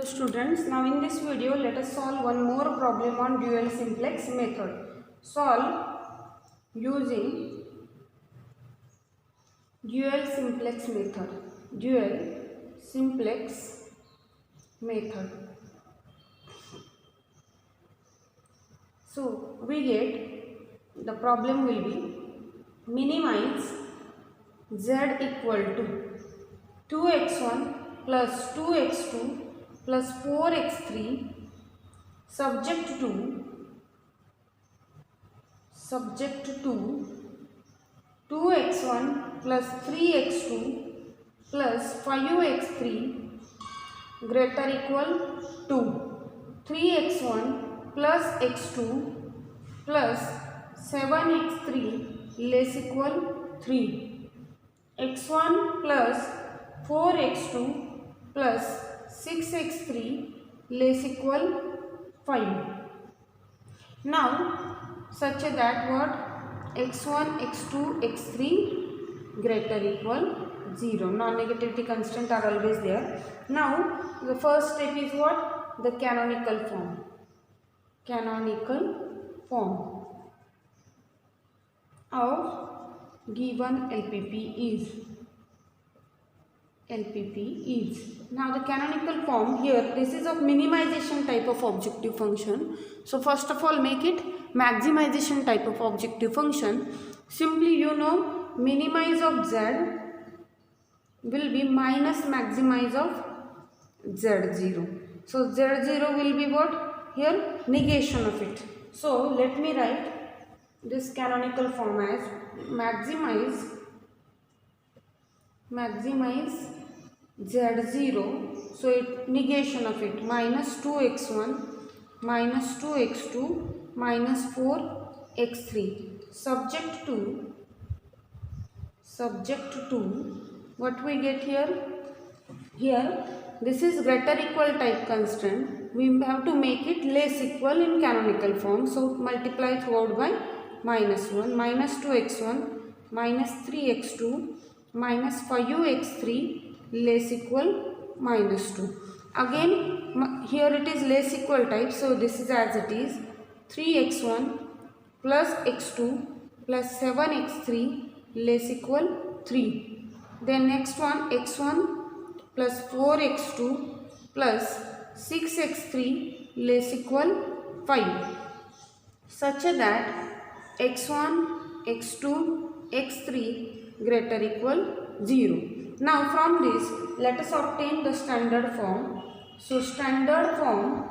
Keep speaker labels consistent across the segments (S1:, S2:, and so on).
S1: students, now in this video let us solve one more problem on dual simplex method. Solve using dual simplex method. Dual simplex method. So we get the problem will be minimize z equal to 2x1 plus 2x2 plus 4x3 subject to 2x1 plus 3x2 plus 5x3 greater equal to 3x1 plus x2 plus 7x3 less equal 3, x1 plus 4x2 plus 6x3 less equal 5. Now such that what x1, x2, x3 greater equal 0. Non-negativity constant are always there. Now the first step is what? The canonical form. Canonical form of given LPP is. Now the canonical form here, this is of minimization type of objective function. So first of all make it maximization type of objective function. Simply you know minimize of z will be minus maximize of z0. So z0 will be what? Here negation of it. So let me write this canonical form as maximize z0, so it negation of it minus 2x1 minus 2x2 minus 4x3 subject to what we get here this is greater equal type constant, we have to make it less equal in canonical form, so multiply throughout by minus 1 minus 2x1 minus 3x2 minus 5x3 less equal minus 2. Again here it is less equal type, so this is as it is 3x1 plus x2 plus 7x3 less equal 3. Then next one x1 plus 4x2 plus 6x3 less equal 5, such that x1, x2, x3 greater equal 0. Now from this let us obtain the standard form. So standard form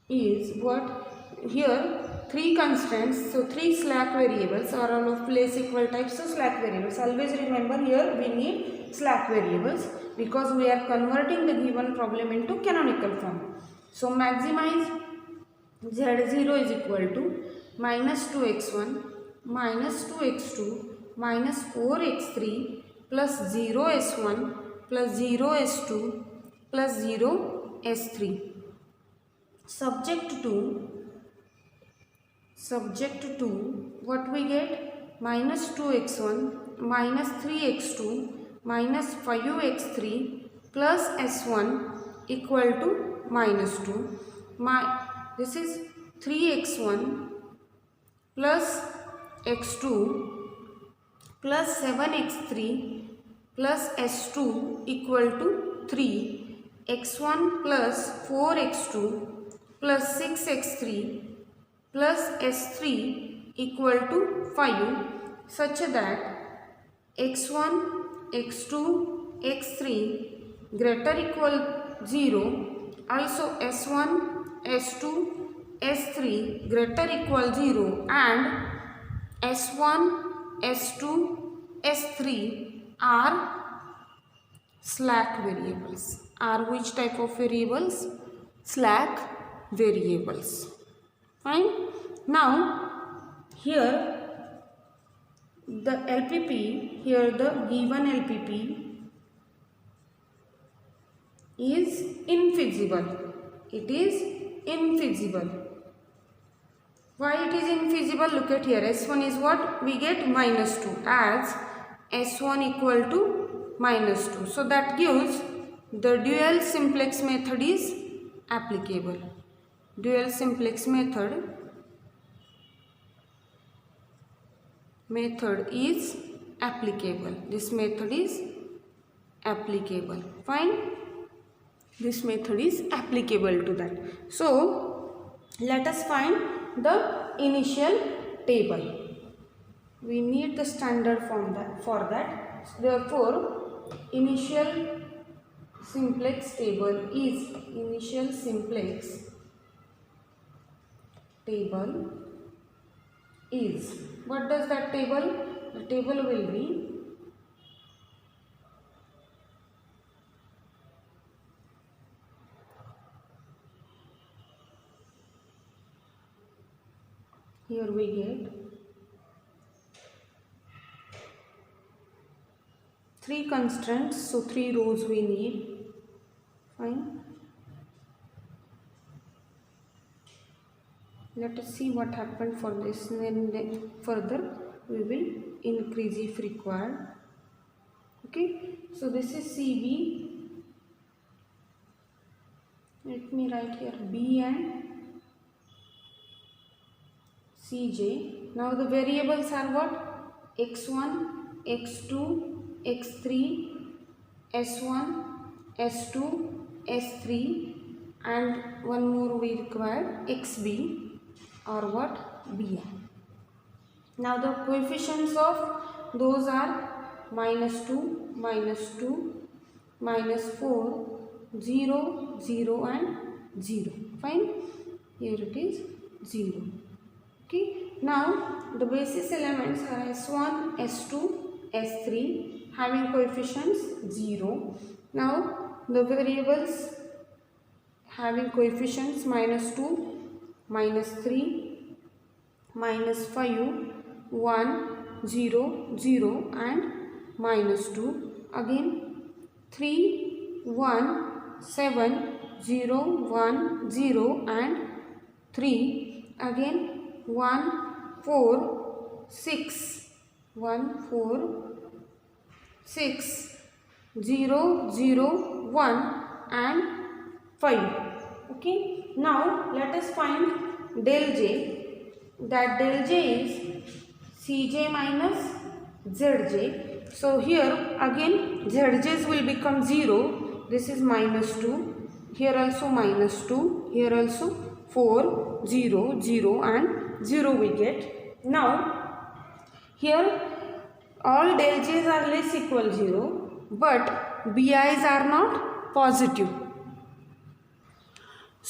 S1: is what? Here three constants, so three slack variables are all of less equal type, so slack variables. Always remember here we need slack variables because we are converting the given problem into canonical form. So maximize z0 is equal to minus 2x1 minus 2x2 minus 4x3 plus 0s1 plus 0s2 plus 0s3 subject to what we get? Minus 2x1 minus 3x2 minus 5x3 plus s1 equal to minus 2. This is 3x1 plus x2 plus 7x3 plus s2 equal to 3, x1 plus 4x2 plus 6x3 plus s3 equal to 5, such that x1, x2, x3 greater equal 0, also s1, s2, s3 greater equal 0 and s1, s2, s3 are slack variables. Are which type of variables? Slack variables. Fine. Now here the LPP, here the given LPP is infeasible. It is infeasible. Why it is infeasible? Look at here. S1 is what? We get minus 2 as S1 equal to minus 2. So that gives the dual simplex method is applicable. Dual simplex method is applicable. This method is applicable. Fine. This method is applicable to that. So let us find the initial table. We need the standard form for that. Therefore, initial simplex table is what does that table? The table will be here we get 3 constants, so 3 rows we need. Fine. Let us see what happened for this, and then further we will increase if required. Okay, so this is CB. Let me write here B and CJ. Now the variables are what? X1, X2, X3, S1, S2, S3, and one more we require XB or what? BI. Now the coefficients of those are -2, -2, -4, 0, 0 and 0. Fine. Here it is 0. Okay. Now the basis elements are S1, S2, S3 having coefficients 0. Now the variables having coefficients -2, -3, -5, 1, 0, 0 and -2. Again 3, 1, 7, 0, 1, 0 and 3. Again 1, 4, 6, 1, 4, 6, 0, 0, 1 and 5. Okay. Now let us find del J. That del J is Cj minus Zj. So here again Zj's will become 0. This is -2. Here also -2. Here also 4, 0, 0 and 0 we get. Now here all del J's are less equal 0, but BI's are not positive.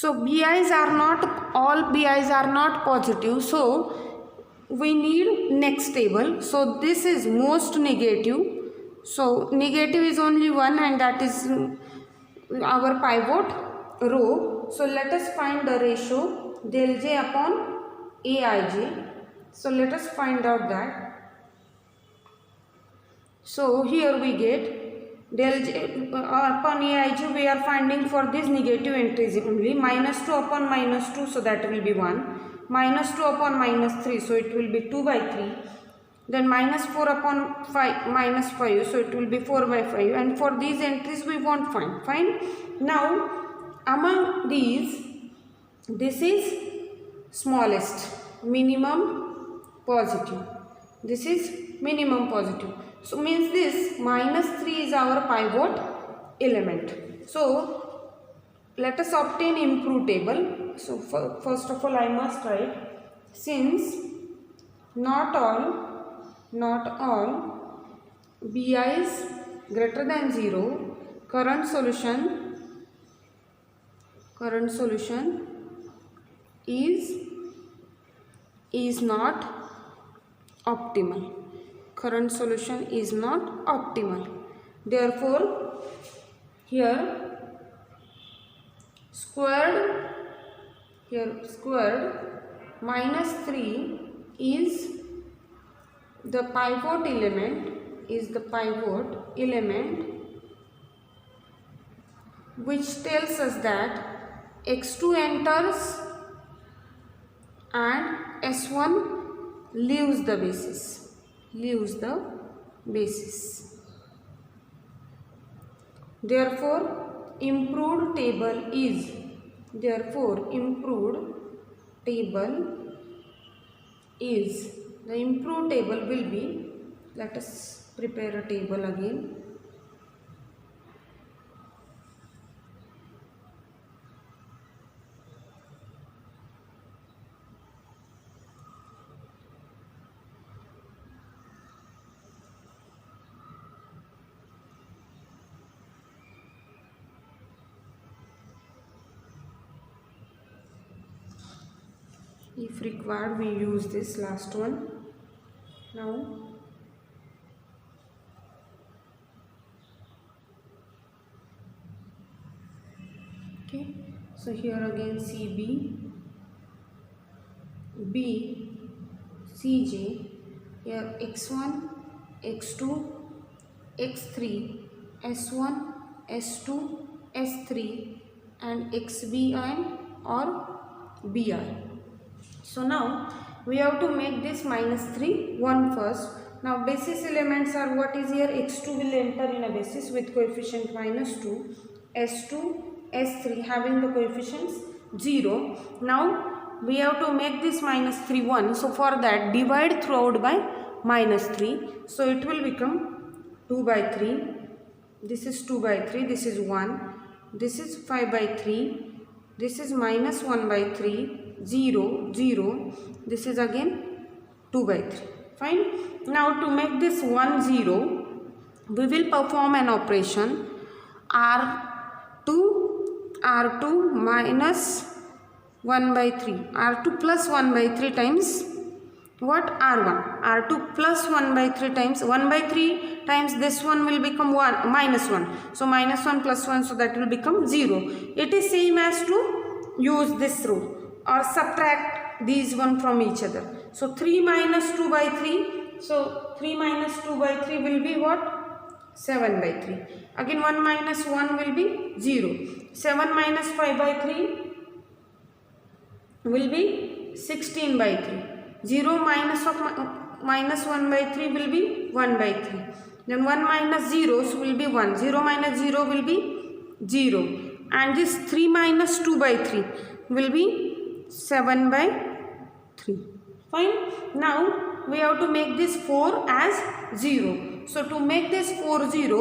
S1: So all BI's are not positive. So we need next table. So this is most negative. So negative is only 1 and that is our pivot row. So let us find the ratio del J upon Aij. So let us find out that. So here we get del J upon Aij we are finding for this negative entries only. -2 upon -2, so that will be 1. -2 upon -3, so it will be 2/3. Then -4 upon 5, so it will be 4/5. And for these entries we won't find. Fine. Now among these, this is smallest, minimum positive. This is minimum positive. So means this -3 is our pivot element. So let us obtain improved table. So first of all I must write, since not all BI's greater than 0, current solution is not optimal. Current solution is not optimal. Therefore here squared -3 is the pivot element, which tells us that x2 enters and s1 leaves the basis. Therefore, improved table is, the improved table will be, let us prepare a table again. If required, we use this last one. Now, okay, so here again CB, B, CJ, here x1, x2, x3, s1, s2, s3 and xb and or bi. So now we have to make this -3 1 first. Now basis elements are what is here, x2 will enter in a basis with coefficient -2, s2, s3 having the coefficients 0. Now we have to make this -3 1. So for that divide throughout by -3. So it will become 2 by 3. This is 2 by 3. This is 1. This is 5 by 3. This is -1 by 3. 0, 0. This is again 2 by 3. Fine. Now to make this 1 0, we will perform an operation R2 minus 1 by 3. R2 plus 1 by 3 times what? R1. R2 plus 1 by 3 times 1 by 3 times this one will become 1 minus 1. So -1 plus 1, so that will become 0. It is same as to use this rule or subtract these one from each other. So 3 minus 2 by 3. So 3 minus 2 by 3 will be what? 7 by 3. Again 1 minus 1 will be 0. 7 minus 5 by 3 will be 16 by 3. 0 minus of minus 1 by 3 will be 1 by 3. Then 1 minus 0 will be 1. 0 minus 0 will be 0. And this 3 minus 2 by 3 will be 7 by 3. Fine. Now we have to make this 4 as 0. So to make this 4 0,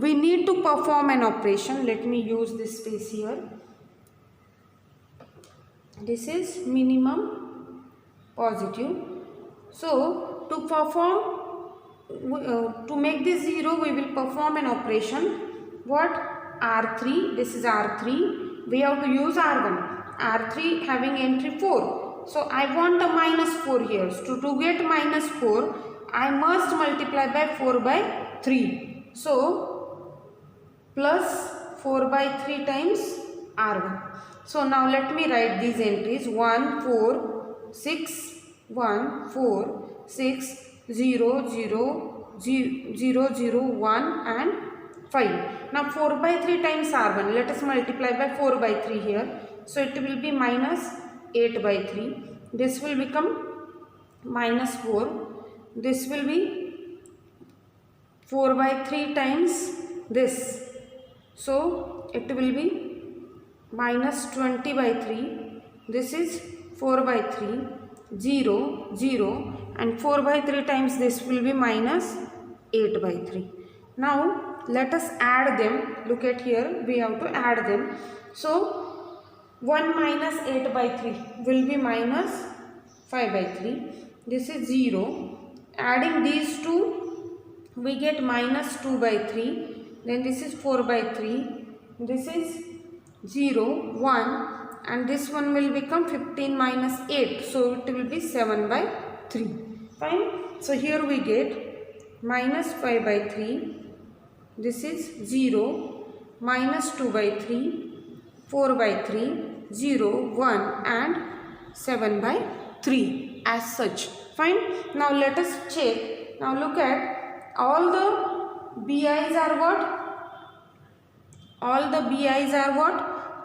S1: we need to perform an operation. Let me use this space here. This is minimum positive. So to perform to make this 0, we will perform an operation. What? R3. This is R3. We have to use R1. R3 having entry 4. So I want a -4 here. So to get -4, I must multiply by 4 by 3. So plus 4 by 3 times R1. So now let me write these entries. 1 4 6 1 4 6 0 0 0 0 1 and 5. Now 4 by 3 times R1. Let us multiply by 4 by 3 here. So it will be -8 by 3. This will become -4. This will be 4 by 3 times this. So it will be -20 by 3. This is 4 by 3. 0 0 and 4 by 3 times this will be -8 by 3. Now let us add them. Look at here, we have to add them. So 1 minus 8 by 3 will be -5 by 3. This is 0. Adding these two, we get -2 by 3. Then this is 4 by 3. This is 0 1 and this one will become 15 minus 8. So it will be 7 by 3. Fine. So here we get -5 by 3. This is 0 -2 by 3. 4 by 3, 0, 1 and 7 by 3 as such. Fine. Now let us check. Now look at all the BIs are what? All the BIs are what?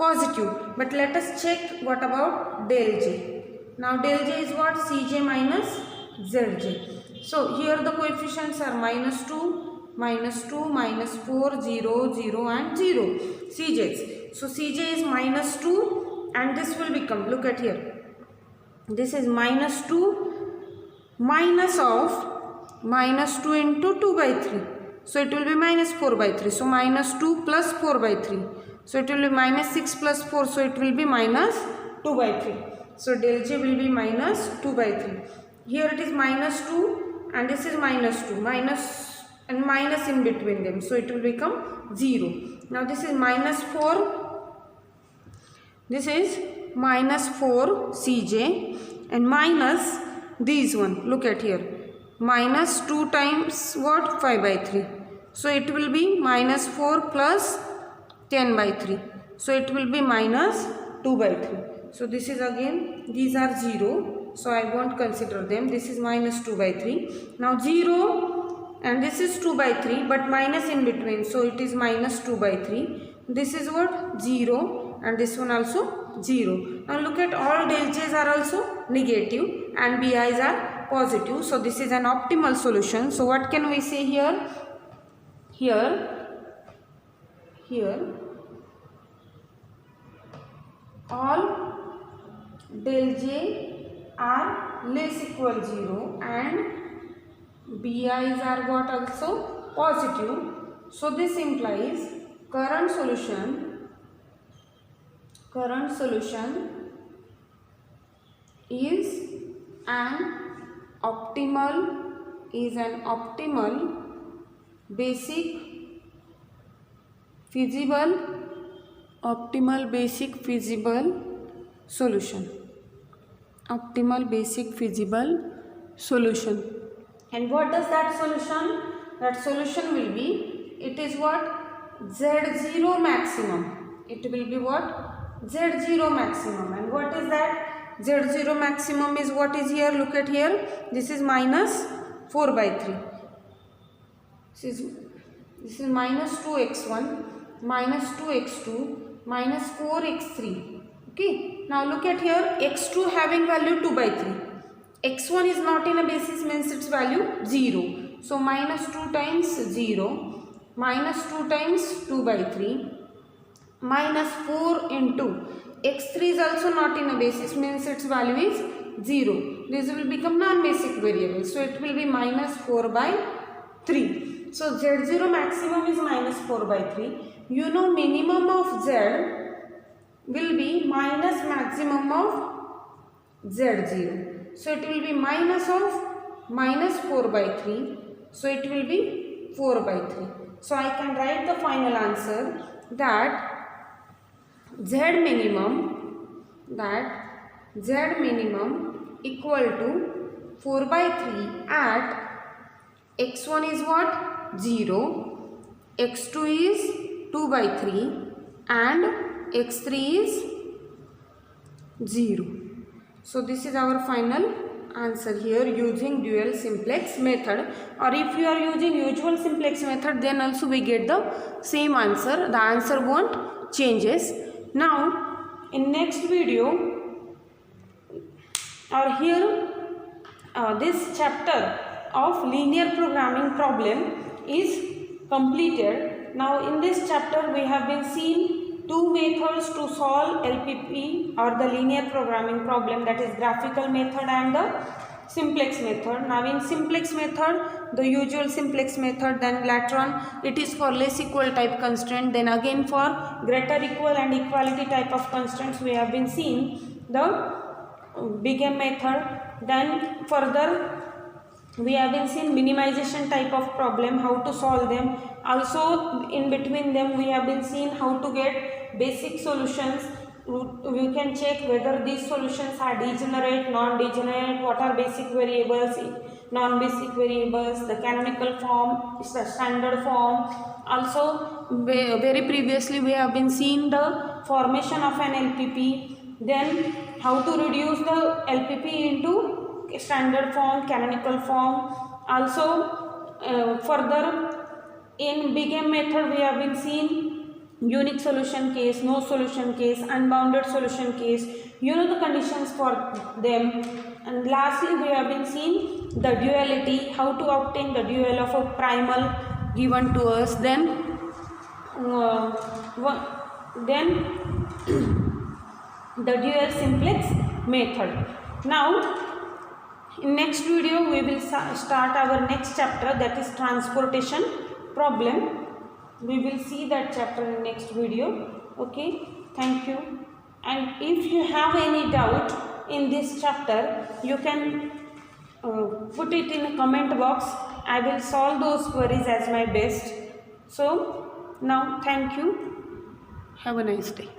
S1: Positive. But let us check what about del J. Now del J is what? Cj minus Zj. So here the coefficients are minus 2, minus 2, minus 4, 0, 0 and 0. Cj's. So Cj is minus 2 and this will become, look at here. This is minus 2 minus of minus 2 into 2 by 3. So it will be minus 4 by 3. So minus 2 plus 4 by 3. So it will be minus 6 plus 4. So it will be minus 2 by 3. So del J will be minus 2 by 3. Here it is minus 2 and this is minus 2. Minus and minus in between them. So it will become 0. Now this is minus 4. This is minus 4 Cj and minus these one. Look at here. Minus 2 times what? 5 by 3. So it will be minus 4 plus 10 by 3. So it will be minus 2 by 3. So this is again, these are 0. So I won't consider them. This is minus 2 by 3. Now 0 and this is 2 by 3 but minus in between. So it is minus 2 by 3. This is what? 0 and this one also 0. Now look at all del J's are also negative and Bi's are positive. So this is an optimal solution. So what can we say here? Here all del J are less equal 0 and Bi's are what also positive. So this implies current solution is an optimal basic feasible solution. Optimal basic feasible solution. And what does that solution? That solution will be, it is what? Z0 maximum. It will be what? Z0 maximum. And what is that? Z0 maximum is what is here? Look at here. This is minus 4 by 3. This is minus 2x1, minus 2x2, minus 4x3. Okay. Now look at here. x2 having value 2 by 3. x1 is not in a basis means its value 0. So minus 2 times 0, minus 2 times 2 by 3, minus 4 into x3 is also not in a basis means its value is 0. This will become non-basic variable. So it will be minus 4 by 3. So Z0 maximum is minus 4 by 3. You know minimum of Z will be minus maximum of Z0. So it will be minus of minus 4 by 3. So it will be 4 by 3. So I can write the final answer that Z minimum equal to 4 by 3 at x1 is what? 0, x2 is 2 by 3 and x3 is 0. So this is our final answer here using dual simplex method, or if you are using usual simplex method then also we get the same answer. The answer won't changes. Now in next video or here this chapter of linear programming problem is completed. Now in this chapter we have been seen two methods to solve LPP or the linear programming problem, that is graphical method and the simplex method. Now in simplex method, the usual simplex method, then later on it is for less equal type constraint, then again for greater equal and equality type of constraints we have been seeing the big M method. Then further we have been seeing minimization type of problem, how to solve them. Also in between them we have been seeing how to get basic solutions. We can check whether these solutions are degenerate, non-degenerate, what are basic variables, non-basic variables, the canonical form, the standard form. Also very previously we have been seeing the formation of an LPP, then how to reduce the LPP into standard form, canonical form. Also further in big M method we have been seeing unique solution case, no solution case, unbounded solution case, you know the conditions for them. And lastly we have been seeing the duality, how to obtain the dual of a primal given to us, then the dual simplex method. Now in next video we will start our next chapter, that is transportation problem. We will see that chapter in next video. Okay, thank you. And if you have any doubt in this chapter, you can put it in a comment box. I will solve those queries as my best. So now thank you. Have a nice day.